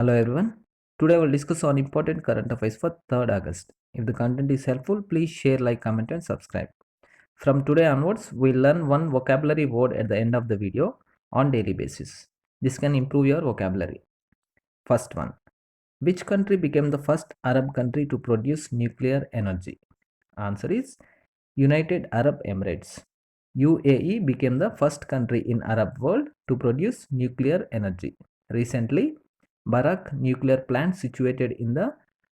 Hello everyone. Today I will discuss on important current affairs for 3rd August. If the content is helpful, please share, like, comment and subscribe. From today onwards, we'll learn one vocabulary word at the end of the video on daily basis. This can improve your vocabulary. First one. Which country became the first Arab country to produce nuclear energy? Answer is United Arab Emirates. UAE became the first country in Arab world to produce nuclear energy. Recently, Barak nuclear plant situated in the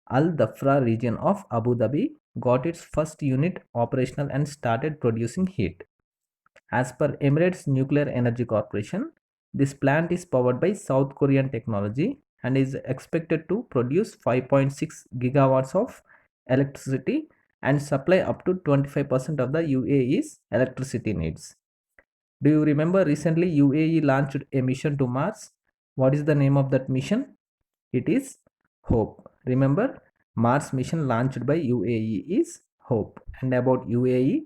Al Dhafra region of Abu Dhabi got its first unit operational and started producing heat. As per Emirates Nuclear Energy Corporation, this plant is powered by South Korean technology and is expected to produce 5.6 gigawatts of electricity and supply up to 25% of the UAE's electricity needs. Do you remember recently UAE launched a mission to Mars? What is the name of that mission? It is Hope. Remember, Mars mission launched by UAE is Hope. And about UAE,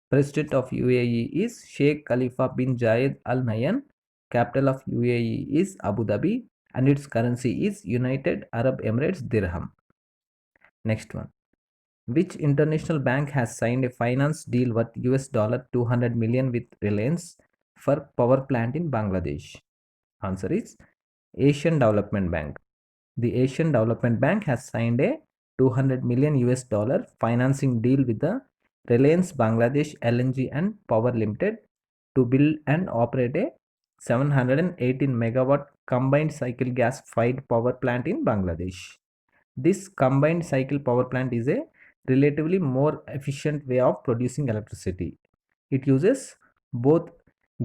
President of UAE is Sheikh Khalifa bin Zayed Al Nahyan. Capital of UAE is Abu Dhabi and its currency is United Arab Emirates Dirham. Next one. Which international bank has signed a finance deal worth US dollar 200 million with Reliance for power plant in Bangladesh? Answer is Asian Development Bank. The Asian Development Bank has signed a 200 million US dollar financing deal with the Reliance Bangladesh LNG and Power Limited to build and operate a 718 megawatt combined cycle gas fired power plant in Bangladesh. This combined cycle power plant is a relatively more efficient way of producing electricity. It uses both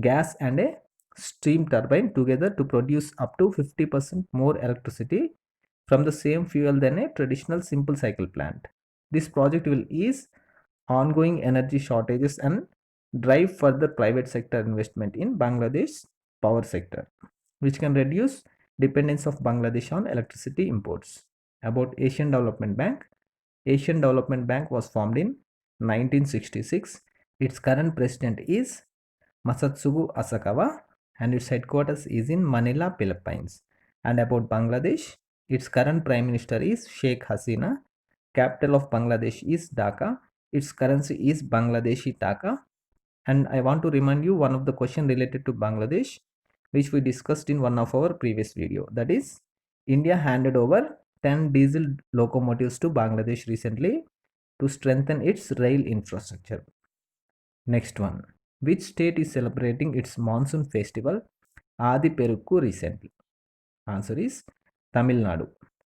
gas and a steam turbine together to produce up to 50% more electricity from the same fuel than a traditional simple cycle plant. This project will ease ongoing energy shortages and drive further private sector investment in Bangladesh's power sector, which can reduce dependence of Bangladesh on electricity imports. About Asian Development Bank. Asian Development Bank was formed in 1966. Its current president is Masatsugu Asakawa and its headquarters is in Manila, Philippines. And about Bangladesh, its current prime minister is Sheikh Hasina. Capital of Bangladesh is Dhaka. Its currency is Bangladeshi Taka. And I want to remind you one of the question related to Bangladesh, which we discussed in one of our previous video. That is, India handed over 10 diesel locomotives to Bangladesh recently to strengthen its rail infrastructure. Next one. Which state is celebrating its monsoon festival Adi Perukku recently? Answer is Tamil Nadu.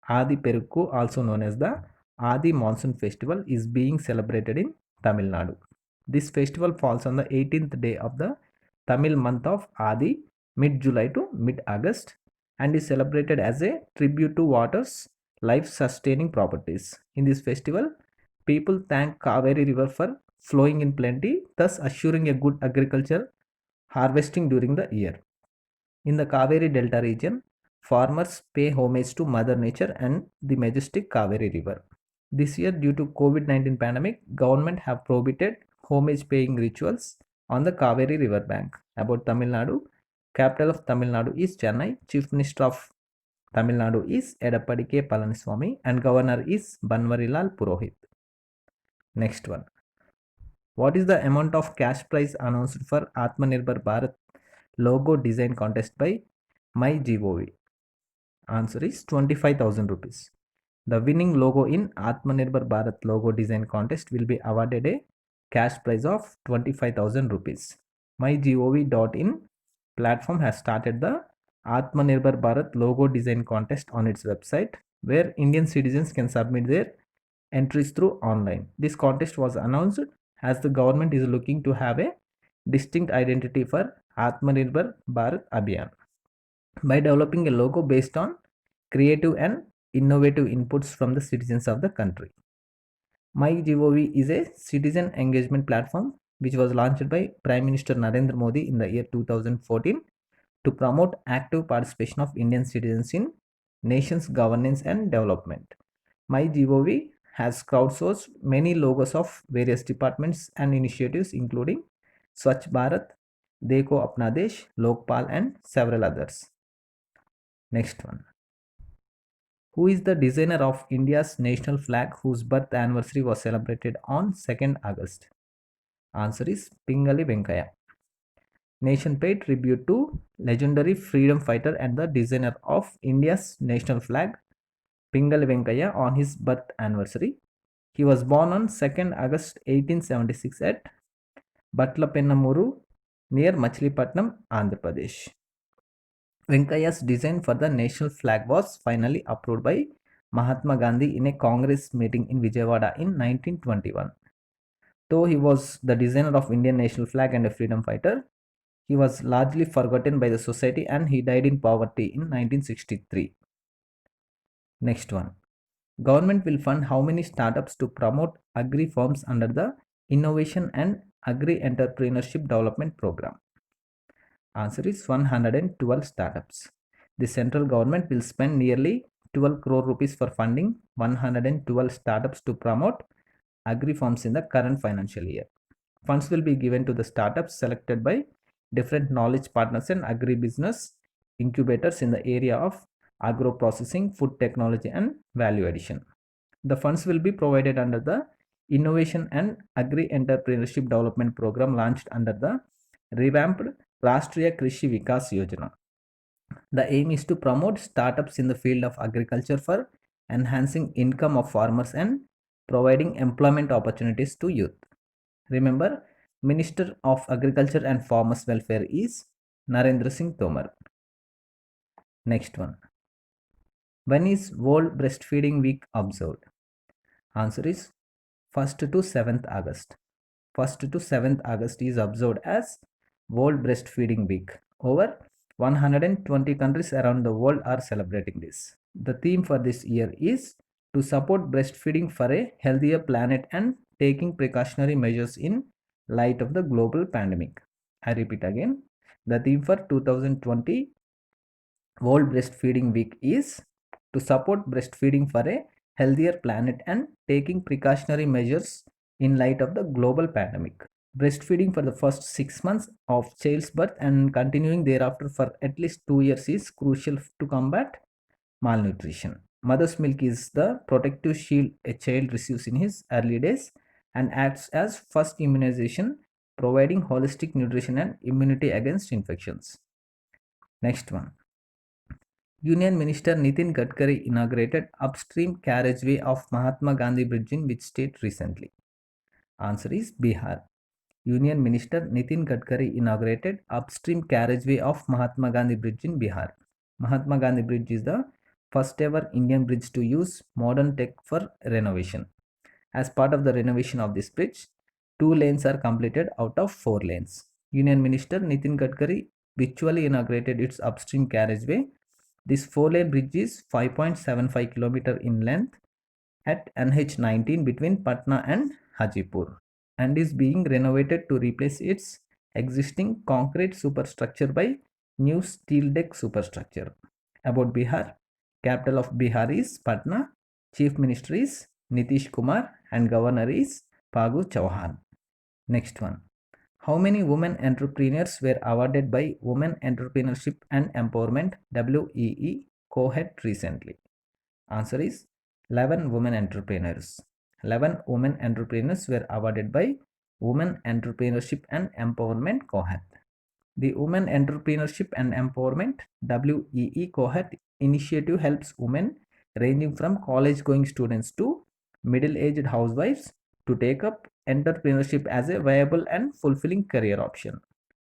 Adi Perukku, also known as the Adi Monsoon Festival, is being celebrated in Tamil Nadu. This festival falls on the 18th day of the Tamil month of Adi, mid-July to mid-August, and is celebrated as a tribute to water's life-sustaining properties. In this festival, people thank Kaveri River for flowing in plenty, thus assuring a good agriculture harvesting during the year. In the Kaveri Delta region, farmers pay homage to Mother Nature and the majestic Kaveri River. This year, due to COVID-19 pandemic, government have prohibited homage paying rituals on the Kaveri river bank. About Tamil Nadu, capital of Tamil Nadu is Chennai, Chief Minister of Tamil Nadu is Edappadi K. Palaniswamy and Governor is Banwarilal Purohit. Next one. What is the amount of cash prize announced for Atmanirbhar Bharat logo design contest by MyGov? Answer is 25,000 rupees. The winning logo in Atmanirbhar Bharat logo design contest will be awarded a cash prize of 25,000 rupees. MyGov.in platform has started the Atmanirbhar Bharat logo design contest on its website, where Indian citizens can submit their entries through online. This contest was announced as the government is looking to have a distinct identity for Atmanirbhar Bharat Abhiyan by developing a logo based on creative and innovative inputs from the citizens of the country. MyGov is a citizen engagement platform which was launched by Prime Minister Narendra Modi in the year 2014 to promote active participation of Indian citizens in nation's governance and development. MyGov has crowdsourced many logos of various departments and initiatives including Swachh Bharat, Dekho Apna Desh, Lokpal and several others. Next one. Who is the designer of India's national flag whose birth anniversary was celebrated on 2nd August? Answer is Pingali Venkaya. Nation paid tribute to legendary freedom fighter and the designer of India's national flag, Pingali Venkaya, on his birth anniversary. He was born on 2nd August 1876 at Batlapennamuru near Machilipatnam, Andhra Pradesh. Venkaya's design for the national flag was finally approved by Mahatma Gandhi in a Congress meeting in Vijayawada in 1921. Though he was the designer of Indian national flag and a freedom fighter, he was largely forgotten by the society and he died in poverty in 1963. Next one. Government will fund how many startups to promote agri farms under the Innovation and Agri Entrepreneurship Development Program? Answer is 112 startups. The central government will spend nearly 12 crore rupees for funding 112 startups to promote agri farms in the current financial year. Funds will be given to the startups selected by different knowledge partners and agribusiness incubators in the area of agro processing, food technology, and value addition. The funds will be provided under the Innovation and Agri Entrepreneurship Development Program launched under the revamped Rashtriya Krishi Vikas Yojana. The aim is to promote startups in the field of agriculture for enhancing income of farmers and providing employment opportunities to youth. Remember, Minister of Agriculture and Farmers Welfare is Narendra Singh Tomar. Next one. When is World Breastfeeding Week observed? Answer is 1st to 7th August. 1st to 7th August is observed as World Breastfeeding Week. Over 120 countries around the world are celebrating this. The theme for this year is to support breastfeeding for a healthier planet and taking precautionary measures in light of the global pandemic. I repeat again, the theme for 2020 World Breastfeeding Week is to support breastfeeding for a healthier planet and taking precautionary measures in light of the global pandemic. Breastfeeding for the first 6 months of child's birth and continuing thereafter for at least 2 years is crucial to combat malnutrition. Mother's milk is the protective shield a child receives in his early days and acts as first immunization, providing holistic nutrition and immunity against infections. Next one. Union Minister Nitin Gadkari inaugurated upstream carriageway of Mahatma Gandhi Bridge in which state recently? Answer is Bihar. Union Minister Nitin Gadkari inaugurated upstream carriageway of Mahatma Gandhi Bridge in Bihar. Mahatma Gandhi Bridge is the first ever Indian bridge to use modern tech for renovation. As part of the renovation of this bridge, 2 lanes are completed out of 4 lanes. Union Minister Nitin Gadkari virtually inaugurated its upstream carriageway. This 4-lane bridge is 5.75 km in length at NH19 between Patna and Hajipur and is being renovated to replace its existing concrete superstructure by new steel deck superstructure. About Bihar, capital of Bihar is Patna, Chief Minister is Nitish Kumar and Governor is Phagu Chauhan. Next one. How many women entrepreneurs were awarded by Women Entrepreneurship and Empowerment WEE co-head recently? Answer is 11 women entrepreneurs. 11 women entrepreneurs were awarded by Women Entrepreneurship and Empowerment co-head. The Women Entrepreneurship and Empowerment WEE co-head initiative helps women ranging from college-going students to middle-aged housewives to take up entrepreneurship as a viable and fulfilling career option.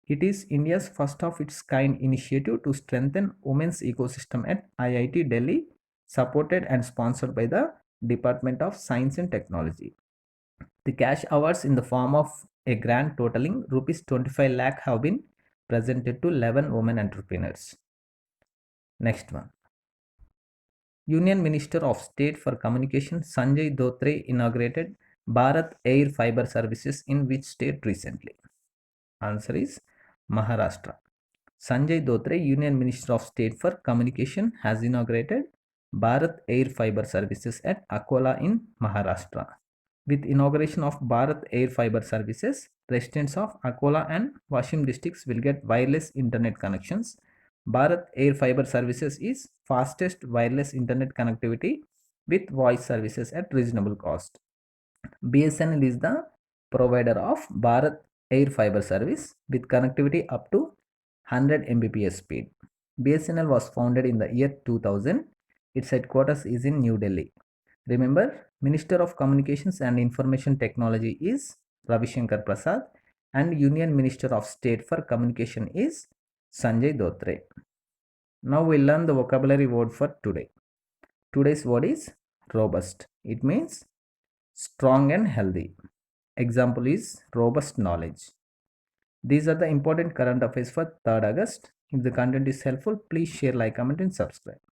It is India's first of its kind initiative to strengthen women's ecosystem at IIT Delhi, supported and sponsored by the Department of Science and Technology. The cash awards in the form of a grant totaling rupees 25 lakh have been presented to 11 women entrepreneurs. Next one. Union Minister of State for Communication Sanjay Dhotre inaugurated Bharat Air Fiber Services in which state recently? Answer is Maharashtra. Sanjay Dhotre, Union Minister of State for Communication, has inaugurated Bharat Air Fiber Services at Akola in Maharashtra. With inauguration of Bharat Air Fiber Services, residents of Akola and Washim districts will get wireless internet connections Bharat Air Fiber Services is fastest wireless internet connectivity with voice services at reasonable cost. BSNL is the provider of Bharat Air Fiber service with connectivity up to 100 Mbps speed. BSNL was founded in the year 2000. Its headquarters is in New Delhi. Remember, Minister of Communications and Information Technology is Ravi Shankar Prasad and Union Minister of State for Communication is Sanjay Dhotre. Now we'll learn the vocabulary word for today. Today's word is robust. It means strong and healthy. Example is robust knowledge. These are the important current affairs for 3rd August. If the content is helpful, please share, like, comment and subscribe.